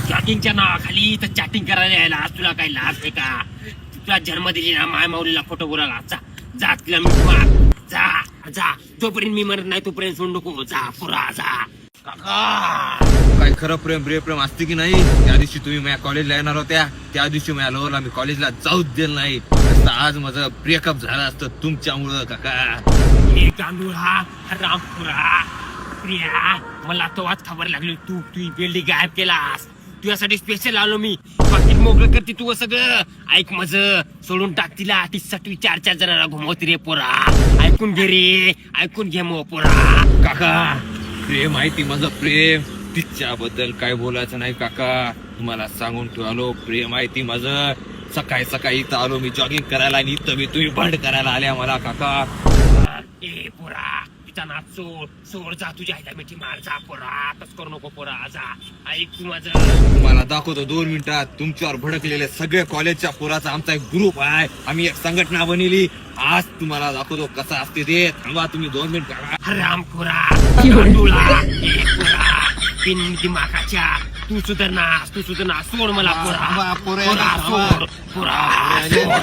चॅटिंगच्या नावाखाली तर चॅटिंग करायला यायला तुला काही लाज आहे का? तुला जन्म दिली ना माय माऊलीला खोटं बोलायला. जा तिला मी मार. जा जोपर्यंत मी मरत नाही तोपर्यंत सोड नको. जा पुरा जा. काका काही खरं प्रेम असते की नाही? त्या दिवशी तुम्ही माझ्या कॉलेजला येणार होत्या, त्या दिवशी माझ्या लव्हरला मी कॉलेजला जाऊच दिलं नाही. आज माझं ब्रेकअप झालं असतं तुमच्यामुळं काका. हे गांडुळा रामपुरा प्रिया, मला तेव्हाच खबर लागली तू बिल्डिंग गायब केलास. तुझ्यासाठी स्पेशल आलो मी. बाकी मोकळं करते तू सगळं. ऐक माझं, सोडून टाक तिला. तिच्यासाठी 4 जणांना घुमवते रे पोरा. ऐकून घे रे, ऐकून घे मो पोरा. काका प्रेम आहे ती माझं प्रेम. तिच्याबद्दल काय बोलायचं नाही काका. तुम्हाला सांगून ठेवलो प्रेम आहे ती माझं. सकाळी इथं आलो मी जॉगिंग करायला आणि इथं मी तुम्ही बंड करायला आल्या मला काका. ए पोरा, तिचा नाच सोड जा. तुझ्या आईला मिठी मार. जा पोरा, तस करू नको पोरा. जा ऐक तू माझं. तुम्हाला दाखवतो 2 मिनिटात. तुमच्यावर भडकलेले सगळे कॉलेजच्या पोराचा आमचा एक ग्रुप आहे. आम्ही एक संघटना बनवली. आज तुम्हाला दाखवतो कसं असते ते. थांबा तुम्ही 2 मिनिट काका. रामपुरा गांडुळा. ए पोरा, बिन दिमागाच्या. तू सुधारणार सोड मला पोरा. पोरा सोड. पोरा सोड.